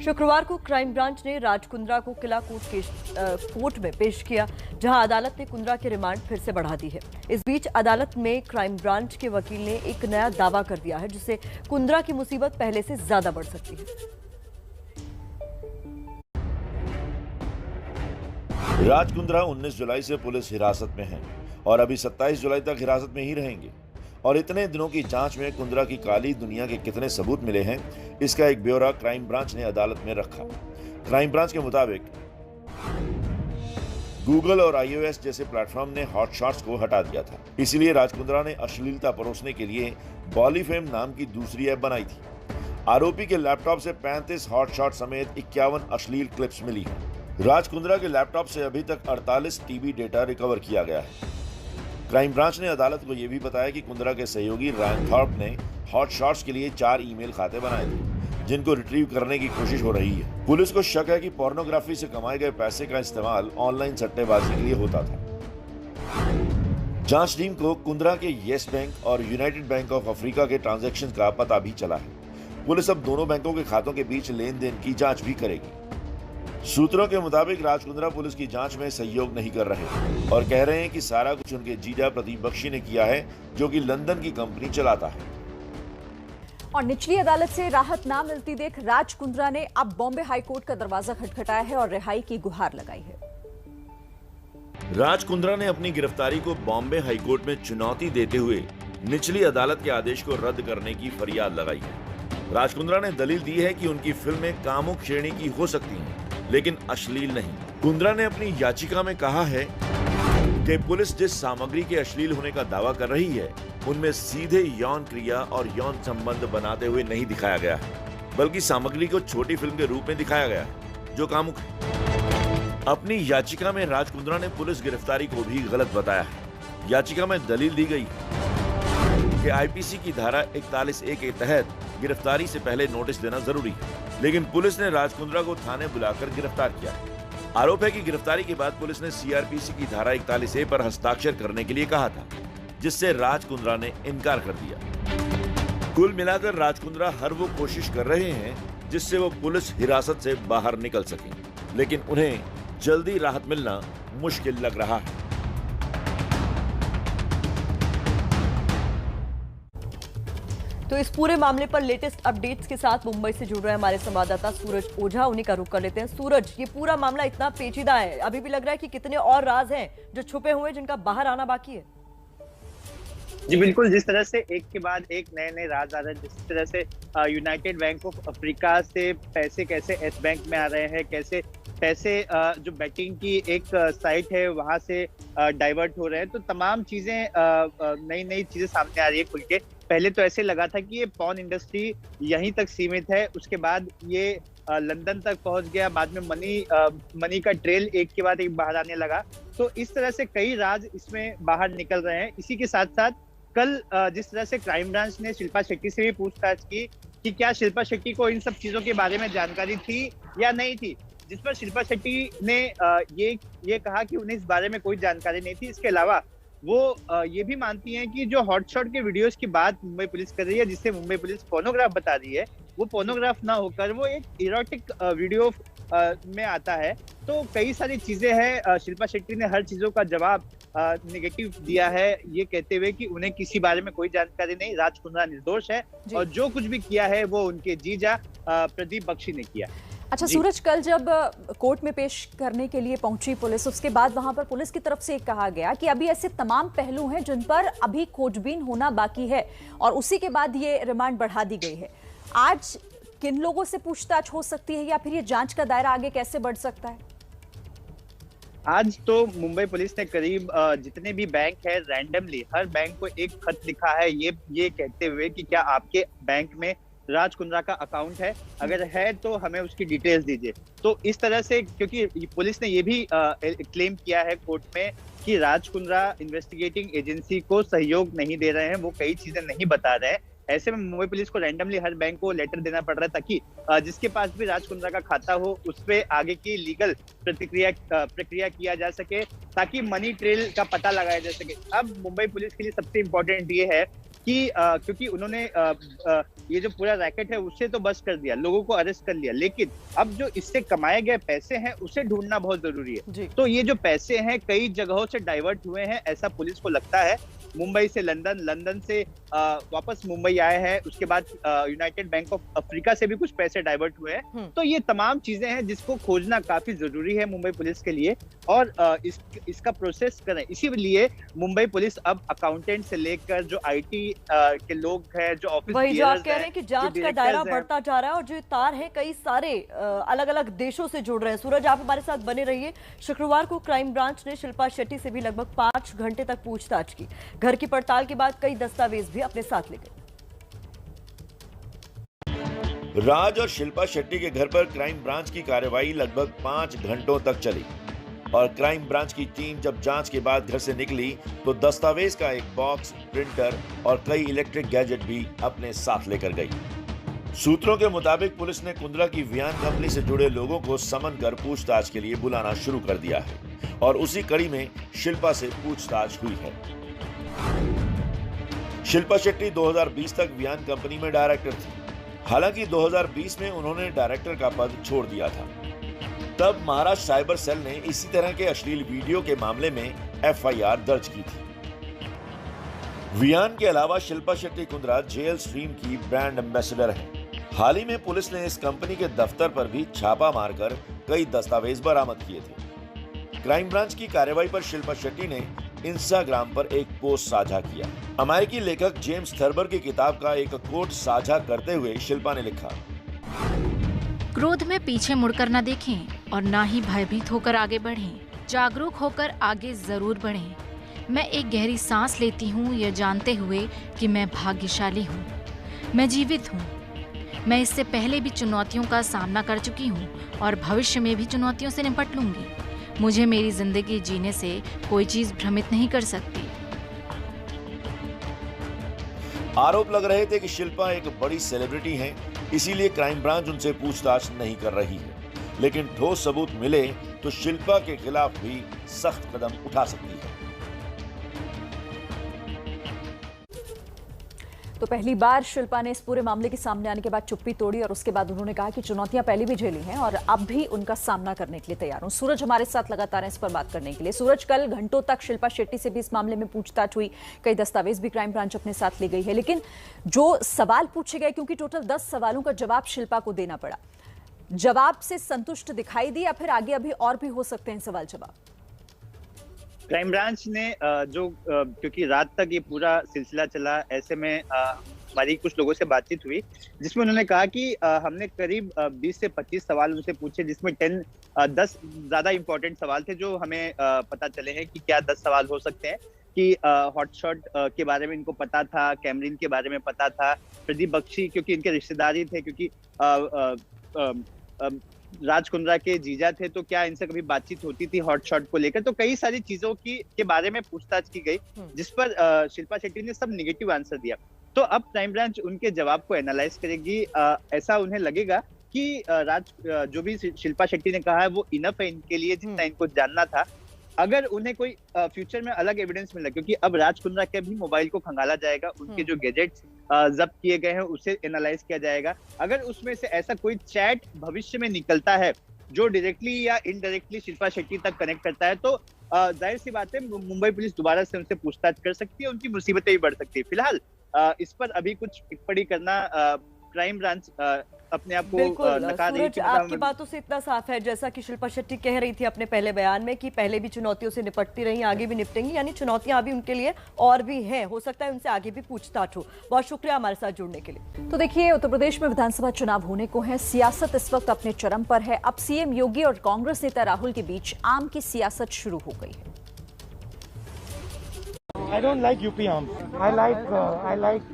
शुक्रवार को crime branch ने राज कुंद्रा को किला कोर्ट में पेश किया, जहां अदालत ने कुंद्रा की रिमांड फिर से बढ़ा दी है। इस बीच अदालत में क्राइम ब्रांच के वकील ने एक नया दावा कर दिया है, जिससे कुंद्रा की मुसीबत पहले से ज्यादा बढ़ सकती है। राज कुंद्रा 19 जुलाई से पुलिस हिरासत में हैं और अभी 27 जुलाई तक हिरासत में ही रहेंगे। और इतने दिनों की जांच में कुंद्रा की काली दुनिया के कितने सबूत मिले हैं, इसका एक ब्यौरा क्राइम ब्रांच ने अदालत में रखा। क्राइम ब्रांच के मुताबिक गूगल और iOS जैसे प्लेटफॉर्म ने हॉट शॉट्स को हटा दिया था, इसलिए राज कुंद्रा ने अश्लीलता परोसने के लिए बॉलीफेम नाम की दूसरी ऐप बनाई थी। आरोपी के लैपटॉप से 35 हॉट शॉट समेत 51 अश्लील क्लिप्स मिली हैं। राज कुंद्रा के लैपटॉप से अभी तक 48 टीबी डेटा रिकवर किया गया है। क्राइम ब्रांच ने अदालत को यह भी बताया कि कुंद्रा के सहयोगी रायन थॉर्प ने हॉट शॉट्स के लिए 4 ईमेल खाते बनाए थे, जिनको रिट्रीव करने की कोशिश हो रही है। पुलिस को शक है कि पोर्नोग्राफी से कमाए गए पैसे का इस्तेमाल ऑनलाइन सट्टेबाजी के लिए होता था। जांच टीम को कुंद्रा के येस बैंक और यूनाइटेड बैंक ऑफ अफ्रीका के ट्रांजैक्शन का पता भी चला है। पुलिस अब दोनों बैंकों के खातों के बीच लेन देन की जांच भी करेगी। सूत्रों के मुताबिक राज कुंद्रा पुलिस की जांच में सहयोग नहीं कर रहे और कह रहे हैं कि सारा कुछ उनके जीजा प्रदीप बख्शी ने किया है, जो कि लंदन की कंपनी चलाता है। और निचली अदालत से राहत ना मिलती देख राज कुंद्रा ने अब बॉम्बे हाईकोर्ट का दरवाजा खटखटाया है और रिहाई की गुहार लगाई है। राज कुंद्रा ने अपनी गिरफ्तारी को बॉम्बे हाईकोर्ट में चुनौती देते हुए निचली अदालत के आदेश को रद्द करने की फरियाद लगाई है। राज कुंद्रा ने दलील दी है कि उनकी फिल्में कामुक श्रेणी की हो सकती हैं, लेकिन अश्लील नहीं। कुंद्रा ने अपनी याचिका में कहा है कि पुलिस जिस सामग्री के अश्लील होने का दावा कर रही है, उनमें सीधे यौन क्रिया और यौन संबंध बनाते हुए नहीं दिखाया गया है, बल्कि सामग्री को छोटी फिल्म के रूप में दिखाया गया है, जो कामुक है। अपनी याचिका में राज कुंद्रा ने पुलिस गिरफ्तारी को भी गलत बताया है। याचिका में दलील दी गई कि आईपीसी की धारा 41A के तहत गिरफ्तारी से पहले नोटिस देना जरूरी है, लेकिन पुलिस ने राज कुंद्रा को थाने बुलाकर गिरफ्तार किया। आरोप है कि गिरफ्तारी के बाद पुलिस ने सीआरपीसी की धारा 41A पर हस्ताक्षर करने के लिए कहा था, जिससे राज कुंद्रा ने इनकार कर दिया। कुल मिलाकर राज कुंद्रा हर वो कोशिश कर रहे हैं जिससे वो पुलिस हिरासत से बाहर निकल सकें, लेकिन उन्हें जल्दी राहत मिलना मुश्किल लग रहा है। तो इस पूरे मामले पर लेटेस्ट अपडेट्स के साथ मुंबई से जुड़ रहे हैं हमारे संवाददाता सूरज ओझा, उन्हीं का रुख कर लेते हैं। सूरज, ये पूरा मामला इतना पेचीदा है, अभी भी लग रहा है कि कितने और राज हैं जो छुपे हुए हैं, जिनका बाहर आना बाकी है। जी बिल्कुल, जिस तरह से एक के बाद एक नए नए राज आ रहे हैं, जिस तरह से यूनाइटेड बैंक ऑफ अफ्रीका से पैसे कैसे एस बैंक में आ रहे हैं, कैसे पैसे जो बेटिंग की एक साइट है वहां से डाइवर्ट हो रहे हैं, तो तमाम चीजें नई नई चीजें सामने आ रही है खुल के। पहले तो ऐसे लगा था कि ये पॉर्न इंडस्ट्री यहीं तक सीमित है, उसके बाद ये लंदन तक पहुंच गया, बाद में मनी का ट्रेल एक के बाद एक बाहर आने लगा। तो इस तरह से कई राज इसमें बाहर निकल रहे हैं। इसी के साथ साथ कल जिस तरह से क्राइम ब्रांच ने शिल्पा शेट्टी से भी पूछताछ की कि क्या शिल्पा शेट्टी को इन सब चीजों के बारे में जानकारी थी या नहीं थी, जिस पर शिल्पा शेट्टी ने ये कहा कि उन्हें इस बारे में कोई जानकारी नहीं थी। इसके अलावा वो ये भी मानती हैं कि जो हॉटशॉट के वीडियोस की बात मुंबई पुलिस कर रही है, जिससे मुंबई पुलिस पोर्नोग्राफ बता रही है, वो पोर्नोग्राफ ना होकर वो एक इरोटिक वीडियो में आता है। तो कई सारी चीजें हैं। शिल्पा शेट्टी ने हर चीजों का जवाब नेगेटिव दिया है, ये कहते हुए कि उन्हें किसी बारे में कोई जानकारी नहीं, राज कुंद्रा निर्दोष है और जो कुछ भी किया है वो उनके जीजा प्रदीप बख्शी ने किया। अच्छा सूरज, कल जब कोर्ट में पेश करने के लिए पहुंची पुलिस, उसके बाद वहां पर पुलिस की तरफ से कहा गया कि अभी ऐसे तमाम पहलू हैं जिन पर अभी खोजबीन होना बाकी है और उसी के बाद ये रिमांड बढ़ा दी गई है। आज किन लोगों से पूछताछ हो सकती है या फिर ये जांच का दायरा आगे कैसे बढ़ सकता है? आज तो मुंबई पुलिस ने करीब जितने भी बैंक है रैंडमली हर बैंक को एक खत लिखा है, ये कहते हुए कि क्या आपके बैंक में राज कुंद्रा का अकाउंट है, अगर है तो हमें उसकी डिटेल्स दीजिए। तो इस तरह से, क्योंकि पुलिस ने ये भी क्लेम किया है कोर्ट में कि राज कुंद्रा इन्वेस्टिगेटिंग एजेंसी को सहयोग नहीं दे रहे हैं, वो कई चीजें नहीं बता रहे हैं। ऐसे में मुंबई पुलिस को रैंडमली हर बैंक को लेटर देना पड़ रहा है ताकि जिसके पास भी राज कुंद्रा का खाता हो उस पे आगे की लीगल प्रक्रिया किया जा सके, ताकि मनी ट्रेल का पता लगाया जा सके। अब मुंबई पुलिस के लिए सबसे इम्पोर्टेंट ये है कि क्योंकि उन्होंने ये जो पूरा रैकेट है उससे तो बस कर दिया, लोगों को अरेस्ट कर लिया, लेकिन अब जो इससे कमाए गए पैसे हैं उसे ढूंढना बहुत जरूरी है। तो ये जो पैसे हैं कई जगहों से डाइवर्ट हुए हैं, ऐसा पुलिस को लगता है। मुंबई से लंदन, लंदन से वापस मुंबई आए हैं, उसके बाद यूनाइटेड बैंक ऑफ अफ्रीका से भी कुछ पैसे डाइवर्ट हुए हैं। तो ये तमाम चीजें हैं जिसको खोजना काफी जरूरी है मुंबई पुलिस के लिए, और इसका प्रोसेस करें। इसीलिए मुंबई पुलिस अब अकाउंटेंट से लेकर जो IT के लोग हैं, जो ऑफिस वही जो आप कह रहे हैं कि जांच का दायरा बढ़ता जा रहा है और जो तार है कई सारे अलग अलग देशों से जुड़ रहे हैं। सूरज, आप हमारे साथ बने रहिए। शुक्रवार को क्राइम ब्रांच ने शिल्पा शेट्टी से भी लगभग 5 घंटे तक पूछताछ की। घर की पड़ताल के बाद कई दस्तावेज भी अपने साथ ले गए। राज और शिल्पा शेट्टी के घर पर क्राइम ब्रांच की कार्रवाई लगभग 5 घंटों तक चली और क्राइम ब्रांच की टीम जब जांच के बाद घर से निकली तो दस्तावेज का एक बॉक्स, प्रिंटर और कई इलेक्ट्रिक गैजेट भी अपने साथ लेकर गई। सूत्रों के मुताबिक पुलिस ने कुंद्रा की वियान कंपनी से जुड़े लोगों को समन कर पूछताछ के लिए बुलाना शुरू कर दिया है और उसी कड़ी में शिल्पा से पूछताछ हुई है। शिल्पा शेट्टी 2020 तक वियान कंपनी में डायरेक्टर थी। हालांकि 2020 में उन्होंने डायरेक्टर का पद छोड़ दिया था। तब महाराष्ट्र साइबर सेल ने इसी तरह के अश्लील वीडियो के मामले में FIR दर्ज की थी। वियान के अलावा शिल्पा शेट्टी कुंद्रा जेल स्ट्रीम की ब्रांड एम्बेसडर है। हाल ही में पुलिस ने इस कंपनी के दफ्तर पर भी छापा मारकर कई दस्तावेज बरामद किए थे। क्राइम ब्रांच की कार्रवाई पर शिल्पा शेट्टी ने इंस्टाग्राम पर एक पोस्ट साझा किया। अमेरिकी लेखक जेम्स थर्बर की किताब का एक कोट साझा करते हुए शिल्पा ने लिखा, क्रोध में पीछे मुड़कर न देखें और ना ही भयभीत होकर आगे बढ़ें। जागरूक होकर आगे जरूर बढ़ें। मैं एक गहरी सांस लेती हूँ यह जानते हुए कि मैं भाग्यशाली हूँ, मैं जीवित हूँ। मैं इससे पहले भी चुनौतियों का सामना कर चुकी हूँ और भविष्य में भी चुनौतियों से निपट लूंगी। मुझे मेरी जिंदगी जीने से कोई चीज भ्रमित नहीं कर सकती। आरोप लग रहे थे कि शिल्पा एक बड़ी सेलिब्रिटी हैं, इसीलिए क्राइम ब्रांच उनसे पूछताछ नहीं कर रही है। लेकिन ठोस सबूत मिले तो शिल्पा के खिलाफ भी सख्त कदम उठा सकती है। तो पहली बार शिल्पा ने इस पूरे मामले के सामने आने के बाद चुप्पी तोड़ी और उसके बाद उन्होंने कहा कि चुनौतियां पहले भी झेली हैं और अब भी उनका सामना करने के लिए तैयार हूं। सूरज हमारे साथ लगातार है इस पर बात करने के लिए। सूरज, कल घंटों तक शिल्पा शेट्टी से भी इस मामले में पूछताछ हुई, कई दस्तावेज भी क्राइम ब्रांच अपने साथ ले गई है, लेकिन जो सवाल पूछे गए, क्योंकि टोटल 10 सवालों का जवाब शिल्पा को देना पड़ा, जवाब से संतुष्ट दिखाई दी या फिर आगे अभी और भी हो सकते हैं सवाल जवाब? क्राइम ब्रांच ने क्योंकि रात तक ये पूरा सिलसिला चला, ऐसे में हमारी कुछ लोगों से बातचीत हुई जिसमें उन्होंने कहा कि हमने करीब 20 से 25 सवाल उनसे पूछे, जिसमें 10 ज्यादा इंपॉर्टेंट सवाल थे जो हमें पता चले हैं कि क्या 10 सवाल हो सकते हैं। कि हॉटशॉट के बारे में इनको पता था, कैमरिन के बारे में पता था, प्रदीप बख्शी क्योंकि इनके रिश्तेदारी थे, क्योंकि राज कुंद्रा के जीजा थे, तो क्या इनसे कभी बातचीत होती थी हॉटशॉट को लेकर। तो कई सारी चीजों के बारे में पूछताछ की गई जिस पर शिल्पा शेट्टी ने सब निगेटिव आंसर दिया। तो अब क्राइम ब्रांच उनके जवाब को एनालाइज करेगी। ऐसा उन्हें लगेगा कि जो भी शिल्पा शेट्टी ने कहा है वो इनफ है इनके लिए, जितना इनको जानना था। अगर उन्हें कोई फ्यूचर में अलग एविडेंस मिला, क्योंकि अब राज कुंद्रा के भी मोबाइल को खंगाला जाएगा, उनके जो गैजेट्स जब्त किए गए हैं उसे एनालाइज किया जाएगा। अगर उसमें से ऐसा कोई चैट भविष्य में निकलता है जो डायरेक्टली या इनडायरेक्टली शिल्पा शेट्टी तक कनेक्ट करता है, तो जाहिर सी बात है मुंबई पुलिस दोबारा से उनसे पूछताछ कर सकती है, उनकी मुसीबतें भी बढ़ सकती है। फिलहाल इस पर अभी कुछ टिप्पणी करना क्राइम ब्रांच अपने आप को नकार रही है। आपकी बातों से इतना साफ है, जैसा कि शिल्पा शेट्टी कह रही थी अपने पहले बयान में कि पहले भी चुनौतियों से निपटती रही, आगे भी निपटेंगी, यानी चुनौतियां अभी उनके लिए और भी हैं, हो सकता है उनसे आगे भी पूछताछ हो। बहुत शुक्रिया हमारे साथ जुड़ने के लिए। तो देखिए, उत्तर प्रदेश में विधानसभा चुनाव होने को है, सियासत इस वक्त अपने चरम पर है। अब सीएम योगी और कांग्रेस नेता राहुल के बीच आम की सियासत शुरू हो गई है। I don't like UP arms. I like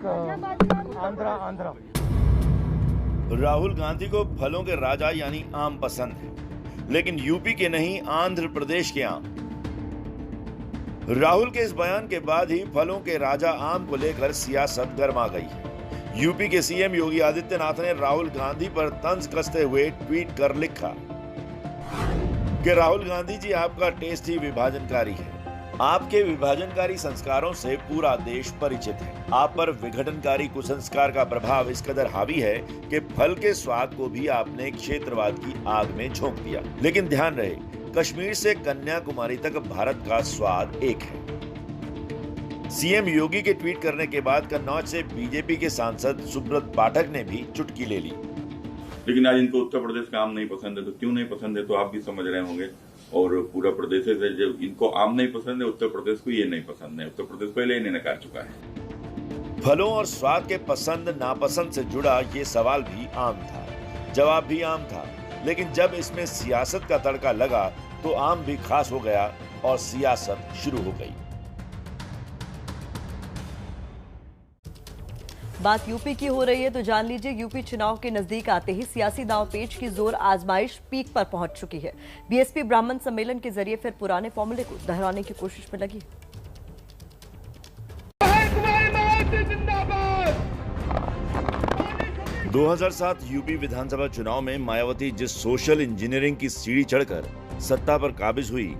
Andhra. Rahul Gandhi को फलों के राजा यानी आम पसंद है, लेकिन यूपी के नहीं, आंध्र प्रदेश के आम। राहुल के इस बयान के बाद ही फलों के राजा आम को लेकर सियासत गर्मा गई है। यूपी के सीएम योगी आदित्यनाथ ने राहुल गांधी पर तंज कसते हुए ट्वीट कर लिखा कि राहुल गांधी जी, आपका टेस्ट ही विभाजनकारी है। आपके विभाजनकारी संस्कारों से पूरा देश परिचित है। आप पर विघटनकारी कुसंस्कार का प्रभाव इस कदर हावी है कि फल के स्वाद को भी आपने क्षेत्रवाद की आग में झोंक दिया। लेकिन ध्यान रहे, कश्मीर से कन्याकुमारी तक भारत का स्वाद एक है। सीएम योगी के ट्वीट करने के बाद कन्नौज से बीजेपी के सांसद सुब्रत पाठक ने भी चुटकी ले ली। लेकिन आज इनको उत्तर प्रदेश का आम नहीं पसंद है, तो क्यों नहीं पसंद है तो आप भी समझ रहे होंगे। और पूरा प्रदेश है, जब इनको आम नहीं पसंद है, उत्तर प्रदेश को ये नहीं पसंद है। उत्तर प्रदेश पहले ही नकार चुका है। फलों और स्वाद के पसंद नापसंद से जुड़ा ये सवाल भी आम था, जवाब भी आम था। लेकिन जब इसमें सियासत का तड़का लगा तो आम भी खास हो गया और सियासत शुरू हो गई। बात यूपी की हो रही है तो जान लीजिए, यूपी चुनाव के नजदीक आते ही सियासी दांवपेच की जोर आजमाइश पीक पर पहुंच चुकी है। बीएसपी ब्राह्मण सम्मेलन के जरिए फिर पुराने फॉर्मूले को दोहराने की कोशिश में लगी। 2007 यूपी विधानसभा चुनाव में मायावती जिस सोशल इंजीनियरिंग की सीढ़ी चढ़कर सत्ता पर काबिज हुई,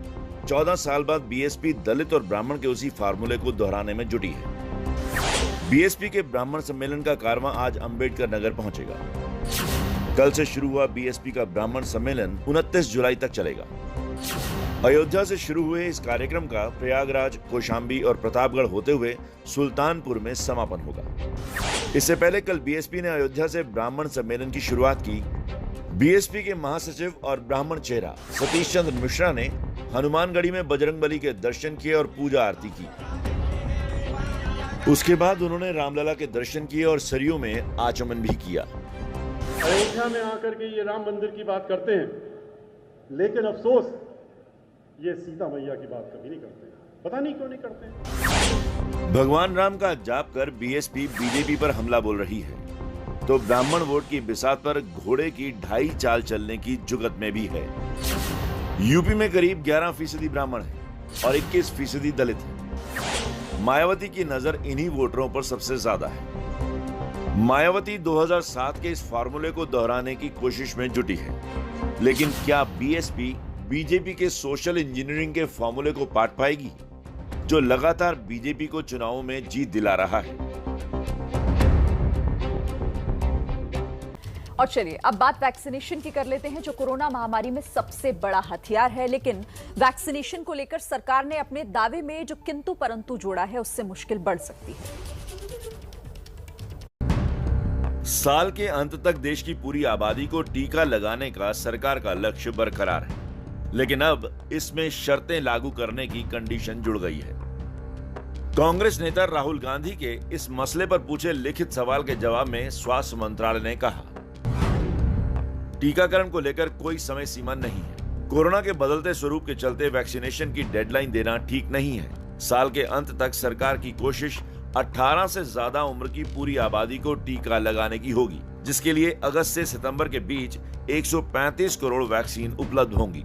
14 साल बाद बीएसपी दलित और ब्राह्मण के उसी फार्मूले को दोहराने में जुटी है। बीएसपी के ब्राह्मण सम्मेलन का कारवां आज अंबेडकर नगर पहुंचेगा। कल से शुरू हुआ बीएसपी का ब्राह्मण सम्मेलन 29 जुलाई तक चलेगा। अयोध्या से शुरू हुए इस कार्यक्रम का प्रयागराज, कौशाम्बी और प्रतापगढ़ होते हुए सुल्तानपुर में समापन होगा। इससे पहले कल बीएसपी ने अयोध्या से ब्राह्मण सम्मेलन की शुरुआत की। बीएसपी के महासचिव और ब्राह्मण चेहरा सतीश चंद्र मिश्रा ने हनुमानगढ़ी में बजरंगबली के दर्शन किए और पूजा आरती की। उसके बाद उन्होंने रामलला के दर्शन किए और सरयू में आचमन भी किया। अयोध्या में आकर के ये राम मंदिर की बात करते हैं, लेकिन अफसोस ये सीता मैया की बात कभी नहीं करते। पता नहीं क्यों नहीं करते। भगवान राम का जाप कर बीएसपी बीजेपी पर हमला बोल रही है तो ब्राह्मण वोट की बिसात पर घोड़े की 2.5 चाल चलने की जुगत में भी है। यूपी में करीब 11% ब्राह्मण है और 21% दलित है। मायावती की नजर इन्हीं वोटरों पर सबसे ज्यादा है। मायावती 2007 के इस फार्मूले को दोहराने की कोशिश में जुटी है, लेकिन क्या बीएसपी बीजेपी के सोशल इंजीनियरिंग के फार्मूले को पाट पाएगी, जो लगातार बीजेपी को चुनावों में जीत दिला रहा है? और चलिए अब बात वैक्सीनेशन की कर लेते हैं, जो कोरोना महामारी में सबसे बड़ा हथियार है। लेकिन वैक्सीनेशन को लेकर सरकार ने अपने दावे में जो किंतु परंतु जोड़ा है, उससे मुश्किल बढ़ सकती है। साल के अंत तक देश की पूरी आबादी को टीका लगाने का सरकार का लक्ष्य बरकरार है, लेकिन अब इसमें शर्तें लागू करने की कंडीशन जुड़ गई है। कांग्रेस नेता राहुल गांधी के इस मसले पर पूछे लिखित सवाल के जवाब में स्वास्थ्य मंत्रालय ने कहा, टीकाकरण को लेकर कोई समय सीमा नहीं है। कोरोना के बदलते स्वरूप के चलते वैक्सीनेशन की डेडलाइन देना ठीक नहीं है। साल के अंत तक सरकार की कोशिश 18 से ज्यादा उम्र की पूरी आबादी को टीका लगाने की होगी, जिसके लिए अगस्त से सितंबर के बीच 135 करोड़ वैक्सीन उपलब्ध होंगी।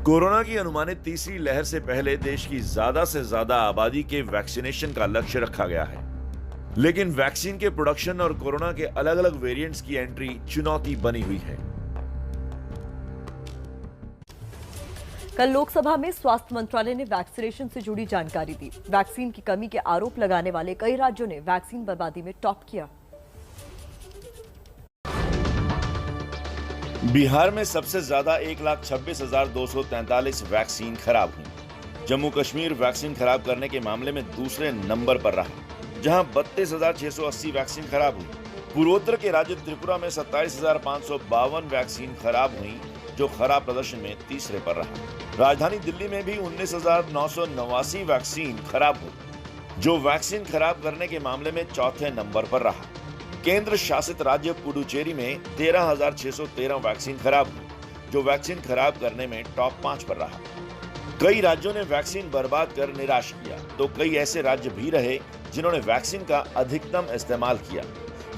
कोरोना की अनुमानित तीसरी लहर से पहले देश की ज्यादा से ज्यादा आबादी के वैक्सीनेशन का लक्ष्य रखा गया है, लेकिन वैक्सीन के प्रोडक्शन और कोरोना के अलग अलग वेरिएंट्स की एंट्री चुनौती बनी हुई है। कल लोकसभा में स्वास्थ्य मंत्रालय ने वैक्सीनेशन से जुड़ी जानकारी दी। वैक्सीन की कमी के आरोप लगाने वाले कई राज्यों ने वैक्सीन बर्बादी में टॉप किया। बिहार में सबसे ज्यादा 1,26,243 वैक्सीन खराब हुई। जम्मू कश्मीर वैक्सीन खराब करने के मामले में दूसरे नंबर पर रहा, जहां 32,680 वैक्सीन खराब हुई। पूर्वोत्तर के राज्य त्रिपुरा में 27,552 वैक्सीन खराब हुई, जो खराब प्रदर्शन में तीसरे पर रहा। राजधानी दिल्ली में भी 19,989 वैक्सीन खराब हुई, जो वैक्सीन खराब करने के मामले में चौथे नंबर पर रहा। केंद्र शासित राज्य पुडुचेरी में 13,613 वैक्सीन खराब हुई, जो वैक्सीन खराब करने में टॉप 5 पर रहा। कई राज्यों ने वैक्सीन बर्बाद कर निराश किया, तो कई ऐसे राज्य भी रहे जिन्होंने वैक्सीन का अधिकतम इस्तेमाल किया,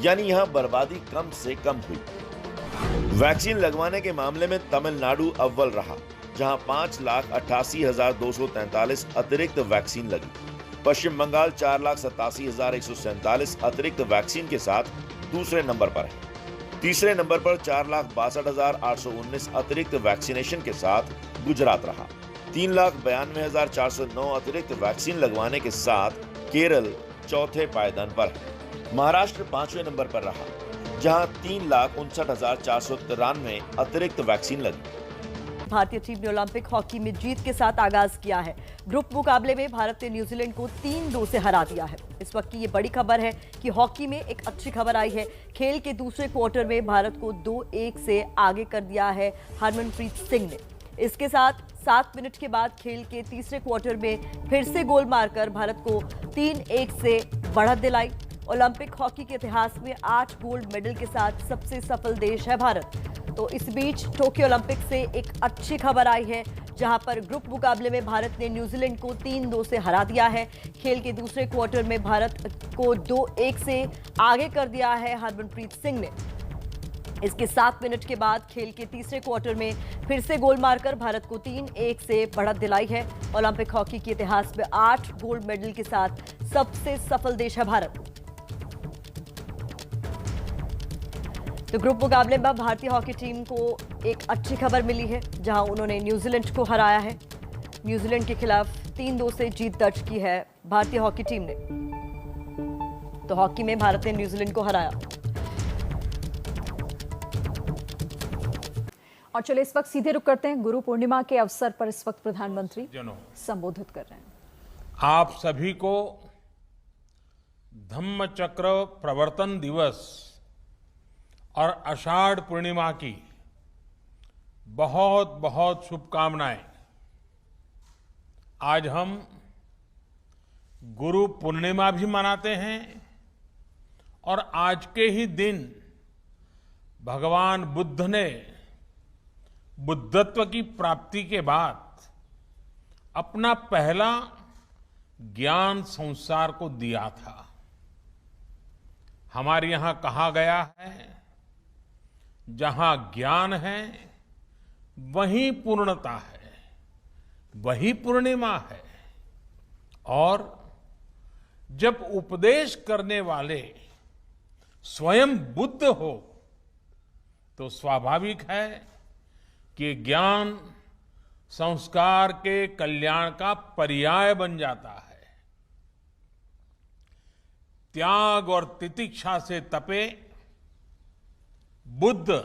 यानी यहां बर्बादी कम से कम हुई। वैक्सीन लगवाने के मामले में तमिलनाडु अव्वल रहा, जहां 5,88,243 अतिरिक्त वैक्सीन लगी। पश्चिम बंगाल 4,87,147 अतिरिक्त वैक्सीन के साथ दूसरे नंबर पर है। तीसरे नंबर पर 4,62,819 अतिरिक्त वैक्सीनेशन के साथ गुजरात रहा। 3,92,409 अतिरिक्त वैक्सीन लगवाने के साथ केरल चौथे पायदान पर है। महाराष्ट्र 5वें नंबर पर रहा, जहां 3,59,493 अतिरिक्त वैक्सीन लगी। भारतीय टीम ने ओलंपिक हॉकी में जीत के साथ आगाज किया है। ग्रुप मुकाबले में भारत ने न्यूजीलैंड को 3-2 से हरा दिया है। इस वक्त की ये बड़ी खबर है कि हॉकी में एक अच्छी खबर आई है। खेल के दूसरे क्वार्टर में भारत को 2-1 से आगे कर दिया है हरमनप्रीत सिंह ने। इसके साथ 7 मिनट के बाद खेल के तीसरे क्वार्टर में फिर से गोल मारकर भारत को 3-1 से बढ़त दिलाई। ओलंपिक हॉकी के इतिहास में 8 गोल्ड मेडल के साथ सबसे सफल देश है भारत। तो इस बीच टोक्यो ओलंपिक से एक अच्छी खबर आई है, जहां पर ग्रुप मुकाबले में भारत ने न्यूजीलैंड को 3-2 से हरा दिया है। खेल के दूसरे क्वार्टर में भारत को 2-1 से आगे कर दिया है हरमनप्रीत सिंह ने। इसके 7 मिनट के बाद खेल के तीसरे क्वार्टर में फिर से गोल मारकर भारत को 3-1 से बढ़त दिलाई है। ओलंपिक हॉकी के इतिहास में 8 गोल्ड मेडल के साथ सबसे सफल देश है भारत। तो ग्रुप मुकाबले में भारतीय हॉकी टीम को एक अच्छी खबर मिली है, जहां उन्होंने न्यूजीलैंड को हराया है। न्यूजीलैंड के खिलाफ 3-2 से जीत दर्ज की है भारतीय हॉकी टीम ने। तो हॉकी में भारत ने न्यूजीलैंड को हराया। और चलिए इस वक्त सीधे रुक करते हैं। गुरु पूर्णिमा के अवसर पर इस वक्त प्रधानमंत्री संबोधित कर रहे हैं। आप सभी को धम्म चक्र प्रवर्तन दिवस और आषाढ़ पूर्णिमा की बहुत बहुत शुभकामनाएं। आज हम गुरु पूर्णिमा भी मनाते हैं और आज के ही दिन भगवान बुद्ध ने बुद्धत्व की प्राप्ति के बाद अपना पहला ज्ञान संसार को दिया था। हमारे यहां कहा गया है, जहां ज्ञान है वहीं पूर्णता है, वही पूर्णिमा है। और जब उपदेश करने वाले स्वयं बुद्ध हो तो स्वाभाविक है कि ज्ञान संस्कार के कल्याण का पर्याय बन जाता है। त्याग और तितिक्षा से तपे बुद्ध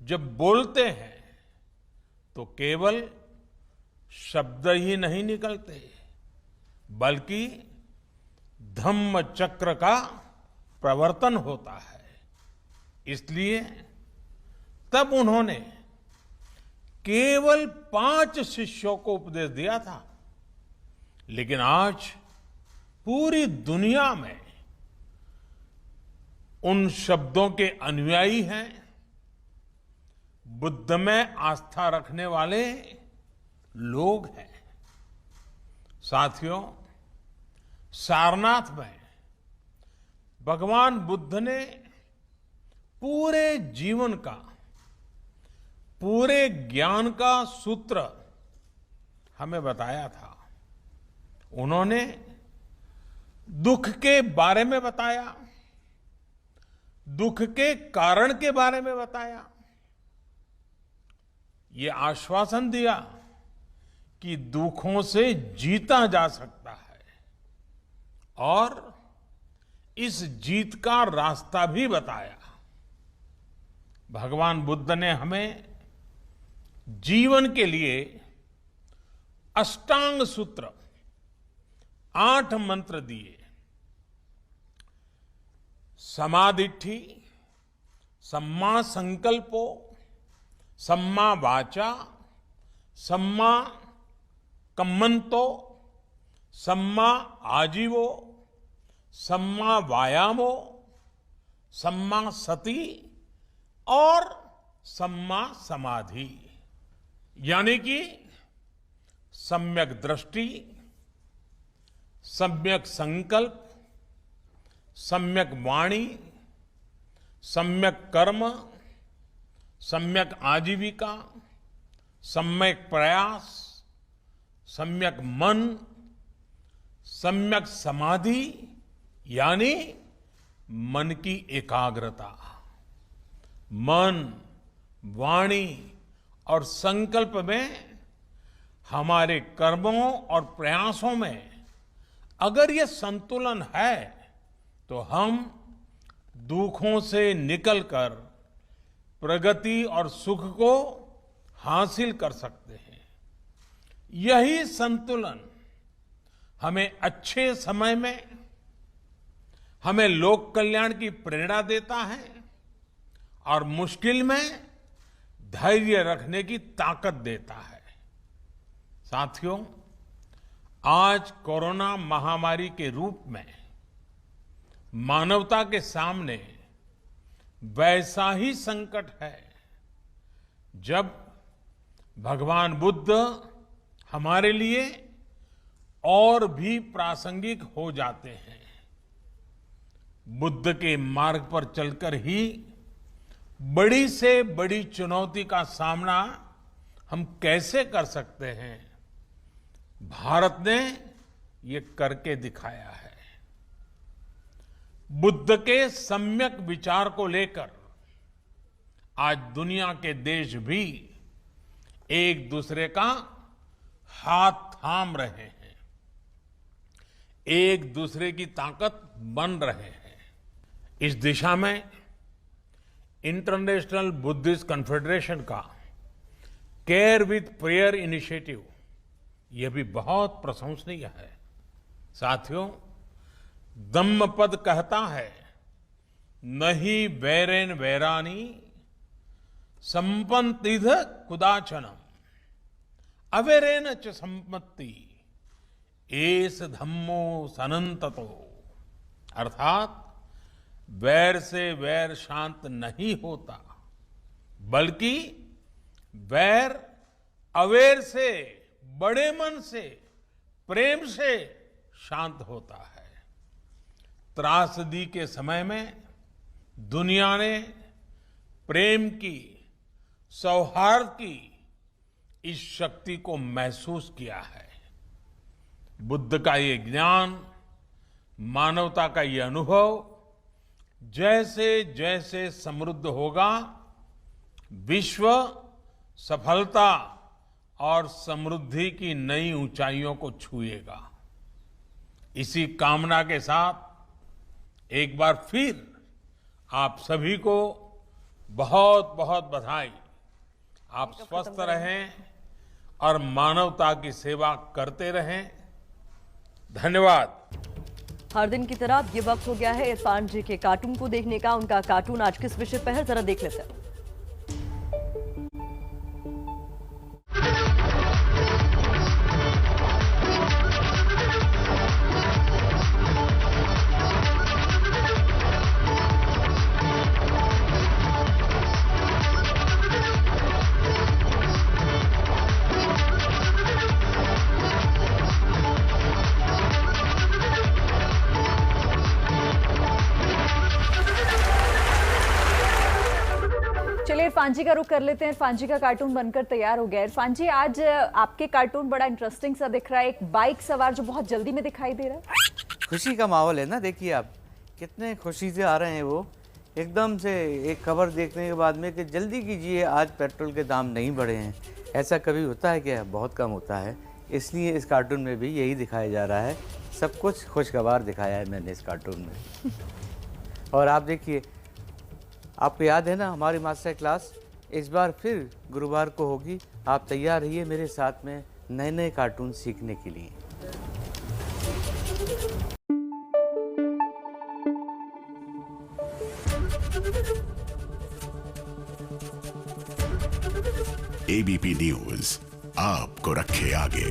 जब बोलते हैं तो केवल शब्द ही नहीं निकलते, बल्कि धम्म चक्र का प्रवर्तन होता है। इसलिए तब उन्होंने केवल 5 शिष्यों को उपदेश दिया था, लेकिन आज पूरी दुनिया में उन शब्दों के अनुयायी हैं। बुद्ध में आस्था रखने वाले लोग हैं। साथियों, सारनाथ में भगवान बुद्ध ने पूरे जीवन का, पूरे ज्ञान का सूत्र हमें बताया था। उन्होंने दुख के बारे में बताया, दुख के कारण के बारे में बताया, ये आश्वासन दिया कि दुखों से जीता जा सकता है और इस जीत का रास्ता भी बताया। भगवान बुद्ध ने हमें जीवन के लिए अष्टांग सूत्र 8 मंत्र दिए। समाधिठि, सम्मा संकल्पो, सम्मा वाचा, सम्मा कम्मंतो, सम्मा आजीवो, सम्मा वायामो, सम्मा सति और सम्मा समाधि। यानी कि सम्यक दृष्टि, सम्यक संकल्प, सम्यक वाणी, सम्यक कर्म, सम्यक आजीविका, सम्यक प्रयास, सम्यक मन, सम्यक समाधि यानी मन की एकाग्रता। मन, वाणी और संकल्प में हमारे कर्मों और प्रयासों में अगर ये संतुलन है तो हम दुखों से निकलकर प्रगति और सुख को हासिल कर सकते हैं। यही संतुलन हमें अच्छे समय में हमें लोक कल्याण की प्रेरणा देता है और मुश्किल में धैर्य रखने की ताकत देता है। साथियों, आज कोरोना महामारी के रूप में मानवता के सामने वैसा ही संकट है जब भगवान बुद्ध हमारे लिए और भी प्रासंगिक हो जाते हैं। बुद्ध के मार्ग पर चलकर ही बड़ी से बड़ी चुनौती का सामना हम कैसे कर सकते हैं, भारत ने ये करके दिखाया है। बुद्ध के सम्यक विचार को लेकर आज दुनिया के देश भी एक दूसरे का हाथ थाम रहे हैं, एक दूसरे की ताकत बन रहे हैं। इस दिशा में इंटरनेशनल बुद्धिस्ट कॉन्फेडरेशन का केयर विद प्रेयर इनिशिएटिव यह भी बहुत प्रशंसनीय है। साथियों, धम्मपद कहता है, नहीं वैरेन वैरानी संपत्तिध कुदाचनम अवैरेन च संपत्ति एस धम्मो सनंततो। अर्थात वैर से वैर शांत नहीं होता, बल्कि वैर अवैर से, बड़े मन से, प्रेम से शांत होता है। त्रासदी के समय में दुनिया ने प्रेम की, सौहार्द की इस शक्ति को महसूस किया है। बुद्ध का ये ज्ञान, मानवता का ये अनुभव जैसे जैसे समृद्ध होगा, विश्व सफलता और समृद्धि की नई ऊंचाइयों को छुएगा। इसी कामना के साथ एक बार फिर आप सभी को बहुत बहुत बधाई। आप स्वस्थ रहें और मानवता की सेवा करते रहें। धन्यवाद। हर दिन की तरह अब ये वक्त हो गया है इरफान जी के कार्टून को देखने का। उनका कार्टून आज किस विषय पर है, जरा देख लेते हैं। चलिए इरफान जी का रुख कर लेते हैं। इरफान जी का कार्टून बनकर तैयार हो गया है। इरफान जी, आज आपके कार्टून बड़ा इंटरेस्टिंग सा दिख रहा है। एक बाइक सवार जो बहुत जल्दी में दिखाई दे रहा है। खुशी का माहौल है ना, देखिए आप कितने खुशी से आ रहे हैं। वो एकदम से एक खबर देखने के बाद में कि जल्दी कीजिए, आज पेट्रोल के दाम नहीं बढ़े हैं। ऐसा कभी होता है क्या? बहुत कम होता है। इसलिए इस कार्टून में भी यही दिखाया जा रहा है। सब कुछ खुशगवार दिखाया है मैंने इस कार्टून में। और आप देखिए, आपको याद है ना हमारी मास्टर क्लास इस बार फिर गुरुवार को होगी। आप तैयार रहिए मेरे साथ में नए नए कार्टून सीखने के लिए। एबीपी न्यूज़ आपको रखे आगे।